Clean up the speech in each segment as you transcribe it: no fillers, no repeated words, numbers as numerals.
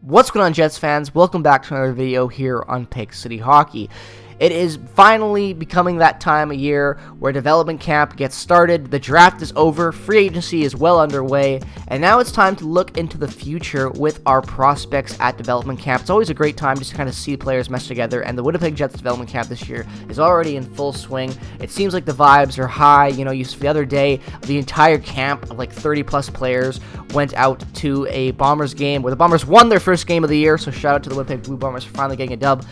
What's going on, Jets fans? Welcome back to another video here on Pick City Hockey. It is finally becoming that time of year where development camp gets started, the draft is over, free agency is well underway, and now it's time to look into the future with our prospects at development camp. It's always a great time just to kind of see players mesh together, and the Winnipeg Jets development camp this year is already in full swing. It seems like the vibes are high. You know, the other day, the entire camp of like 30-plus players went out to a Bombers game where the Bombers won their first game of the year, so shout out to the Winnipeg Blue Bombers for finally getting a dub.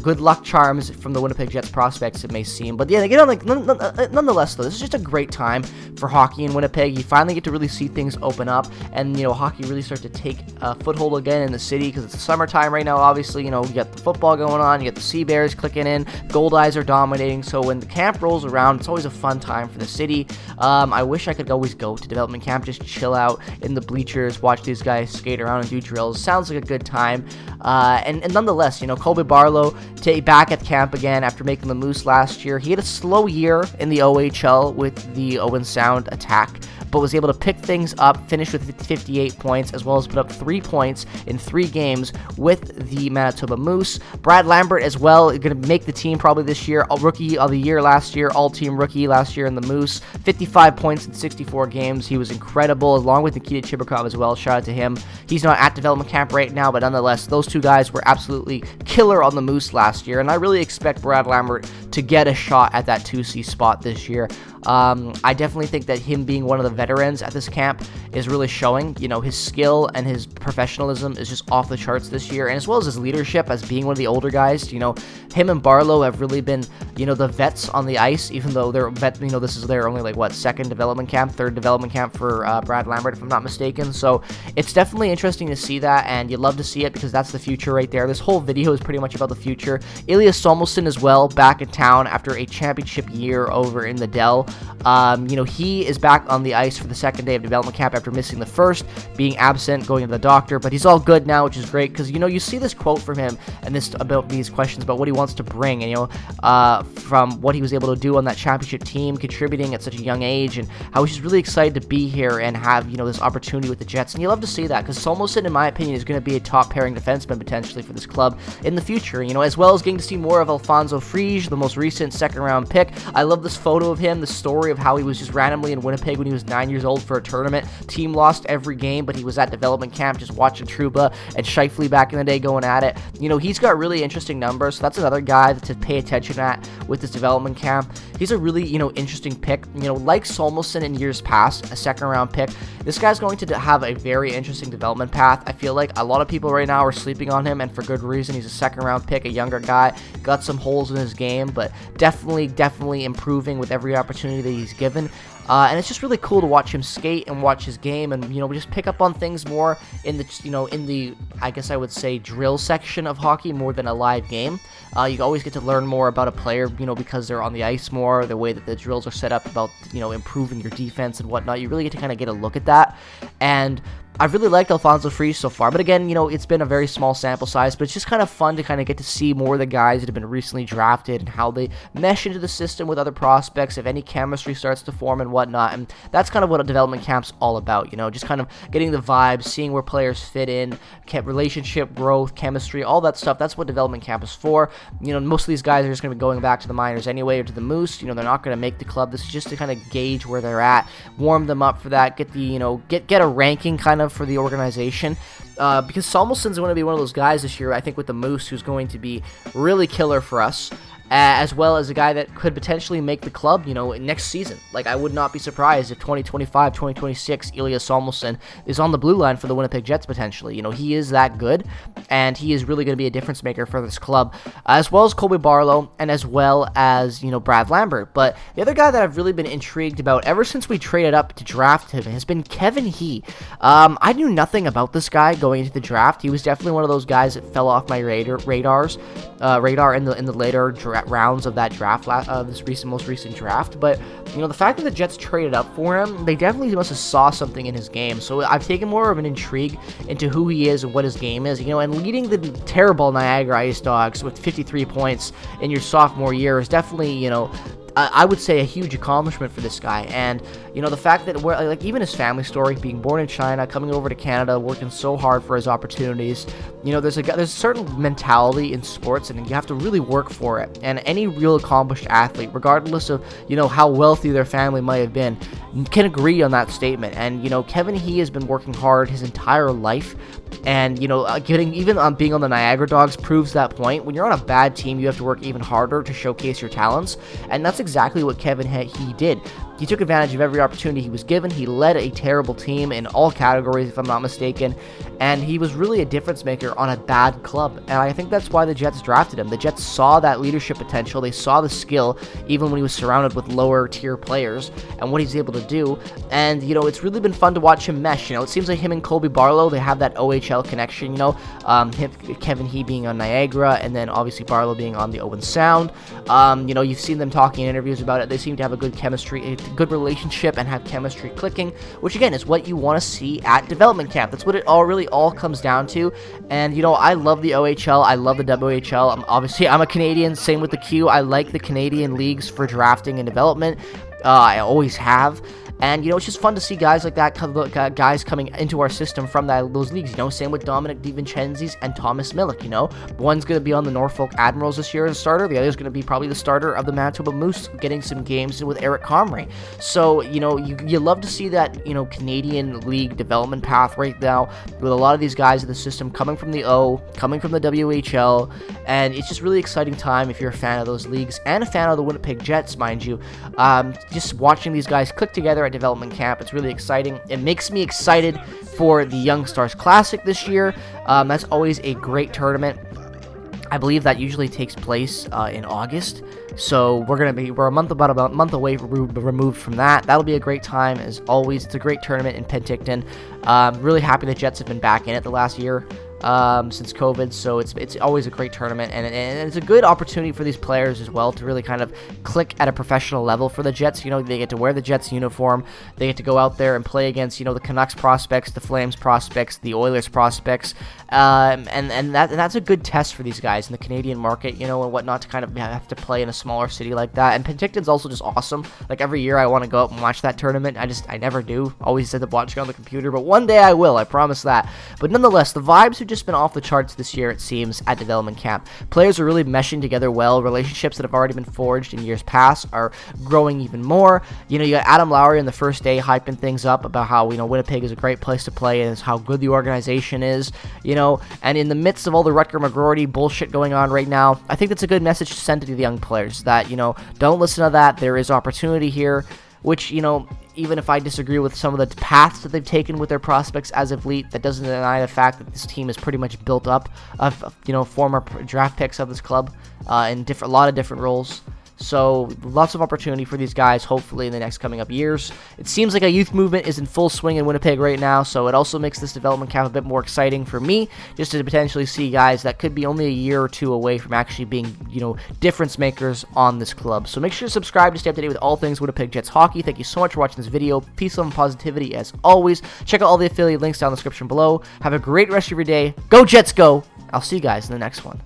Good luck charms from the Winnipeg Jets prospects, it may seem, but yeah, they get on like nonetheless though. This is just a great time for hockey in Winnipeg. You finally get to really see things open up, and you know, hockey really start to take a foothold again in the city because it's summertime right now. Obviously, you know, you got the football going on, you got the Sea Bears clicking in, Gold Eyes are dominating. So when the camp rolls around, it's always a fun time for the city. I wish I could always go to development camp, just chill out in the bleachers, watch these guys skate around and do drills. Sounds like a good time. And nonetheless, you know, Colby Barlow back at camp again after making the Moose last year. He had a slow year in the OHL with the Owen Sound attack, but was able to pick things up, finish with 58 points, as well as put up 3 points in 3 games with the Manitoba Moose. Brad Lambert as well, going to make the team probably this year, Rookie of the Year last year, All-Team Rookie last year in the Moose. 55 points in 64 games. He was incredible, along with Nikita Chibrikov as well. Shout out to him. He's not at development camp right now, but nonetheless, those two guys were absolutely killer on the Moose last year, and I really expect Brad Lambert to get a shot at that 2C spot this year. I definitely think that him being one of the veterans at this camp is really showing. You know, his skill and his professionalism is just off the charts this year, and as well as his leadership as being one of the older guys. You know, him and Barlow have really been, you know, the vets on the ice, even though they're you know, this is their only like what, third development camp for Brad Lambert, if I'm not mistaken. So it's definitely interesting to see that, and you love to see it because that's the future right there. This whole video is pretty much about the future. Ilya Somelson as well, back in town after a championship year over in the Dell. You know, he is back on the ice for the second day of development camp after missing the first, being absent, going to the doctor, but he's all good now, which is great because, you know, you see this quote from him and this about these questions about what he wants to bring, and, you know, from what he was able to do on that championship team, contributing at such a young age, and how he's really excited to be here and have, you know, this opportunity with the Jets. And you love to see that because Somelson, in my opinion, is going to be a top pairing defenseman potentially for this club in the future, you know, as well as getting to see more of Alfonso Frige, the most recent second-round pick. I love this photo of him, the story of how he was just randomly in Winnipeg when he was 9 years old for a tournament. Team lost every game, but he was at development camp just watching Trouba and Scheifele back in the day going at it. You know, he's got really interesting numbers, so that's another guy to pay attention at with this development camp. He's a really, you know, interesting pick. You know, like Somelson in years past, a second-round pick, this guy's going to have a very interesting development path. I feel like a lot of people right now are sleeping on him, and for good reason. He's a second-round pick, a younger guy, got some holes in his game, but definitely improving with every opportunity that he's given. And it's just really cool to watch him skate and watch his game, and, you know, just pick up on things more in the, you know, in the, I guess I would say, drill section of hockey more than a live game. You always get to learn more about a player, you know, because they're on the ice more, the way that the drills are set up about, you know, improving your defense and whatnot. You really get to kind of get a look at that, and I've really liked Alfonso Frige so far, but again, you know, it's been a very small sample size, but it's just kind of fun to kind of get to see more of the guys that have been recently drafted and how they mesh into the system with other prospects, if any chemistry starts to form and whatnot, and that's kind of what a development camp's all about, you know, just kind of getting the vibes, seeing where players fit in, relationship growth, chemistry, all that stuff. That's what development camp is for. You know, most of these guys are just going to be going back to the minors anyway, or to the Moose. You know, they're not going to make the club. This is just to kind of gauge where they're at, warm them up for that, get the, you know, get a ranking kind of for the organization, because Somelson's going to be one of those guys this year, I think, with the Moose, who's going to be really killer for us, as well as a guy that could potentially make the club, you know, next season. Like, I would not be surprised if 2025, 2026, Ilya Somelson is on the blue line for the Winnipeg Jets potentially. You know, he is that good, and he is really going to be a difference maker for this club, as well as Colby Barlow, and as well as, you know, Brad Lambert. But the other guy that I've really been intrigued about ever since we traded up to draft him has been Kevin He. I knew nothing about this guy going into the draft. He was definitely one of those guys that fell off my radar in the later rounds of that draft, this most recent draft. But, you know, the fact that the Jets traded up for him, they definitely must have saw something in his game. So I've taken more of an intrigue into who he is and what his game is, you know, and leading the terrible Niagara Ice Dogs with 53 points in your sophomore year is definitely, you know, I would say a huge accomplishment for this guy. And, You know, the fact that we're like even his family story, being born in China, coming over to Canada, working so hard for his opportunities. You know, there's a certain mentality in sports, and you have to really work for it. And any real accomplished athlete, regardless of, you know, how wealthy their family might have been, can agree on that statement. And, you know, Kevin He has been working hard his entire life. And, you know, being on the Niagara Dogs proves that point. When you're on a bad team, you have to work even harder to showcase your talents. And that's exactly what Kevin He did. He took advantage of every opportunity he was given. He led a terrible team in all categories, if I'm not mistaken. And he was really a difference maker on a bad club. And I think that's why the Jets drafted him. The Jets saw that leadership potential. They saw the skill, even when he was surrounded with lower tier players, and what he's able to do. And, you know, it's really been fun to watch him mesh. You know, it seems like him and Colby Barlow, they have that OHL connection, you know. Kevin He being on Niagara, and then obviously Barlow being on the Owen Sound. You know, you've seen them talking in interviews about it. They seem to have a good chemistry, good relationship, and have chemistry clicking, which again is what you want to see at development camp. That's what it all comes down to. And, you know, I love the OHL, I love the WHL. I'm a Canadian, same with the Q. I like the Canadian leagues for drafting and development. I always have. And, you know, it's just fun to see guys like that, guys coming into our system from those leagues, you know, same with Dominic DiVincenzi's and Thomas Milic, you know. One's going to be on the Norfolk Admirals this year as a starter. The other's going to be probably the starter of the Manitoba Moose, getting some games with Eric Comrie. So, you know, you love to see that, you know, Canadian league development path right now with a lot of these guys in the system coming from the O, coming from the WHL, and it's just really exciting time if you're a fan of those leagues and a fan of the Winnipeg Jets, mind you. Just watching these guys click together at development camp, it's really exciting. It makes me excited for the Young Stars Classic this year. That's always a great tournament. I believe that usually takes place in August, so we're about a month away removed from that. That'll be a great time as always. It's a great tournament in Penticton. Really happy the Jets have been back in it the last year. Since COVID, so it's always a great tournament, and it's a good opportunity for these players as well to really kind of click at a professional level for the Jets. You know, they get to wear the Jets uniform, they get to go out there and play against, you know, the Canucks prospects, the Flames prospects, the Oilers prospects, and that's a good test for these guys in the Canadian market, you know, and whatnot, to kind of have to play in a smaller city like that. And Penticton's also just awesome. Like, every year I want to go up and watch that tournament. I never do. Always end up watching on the computer, but one day I will, I promise that. But nonetheless, the vibes have just been off the charts this year, it seems, at development camp. Players are really meshing together well. Relationships that have already been forged in years past are growing even more. You know, you got Adam Lowry on the first day hyping things up about how, you know, Winnipeg is a great place to play and how good the organization is, you know, and in the midst of all the Rutger McGroarty bullshit going on right now, I think that's a good message to send to the young players that, you know, don't listen to that. There is opportunity here, which, you know, even if I disagree with some of the paths that they've taken with their prospects as of late, that doesn't deny the fact that this team is pretty much built up of, you know, former draft picks of this club in a lot of different roles. So lots of opportunity for these guys, hopefully, in the next coming up years. It seems like a youth movement is in full swing in Winnipeg right now, so it also makes this development camp a bit more exciting for me, just to potentially see guys that could be only a year or two away from actually being, you know, difference makers on this club. So make sure to subscribe to stay up to date with all things Winnipeg Jets hockey. Thank you so much for watching this video. Peace, love, and positivity as always. Check out all the affiliate links down in the description below. Have a great rest of your day. Go Jets, go! I'll see you guys in the next one.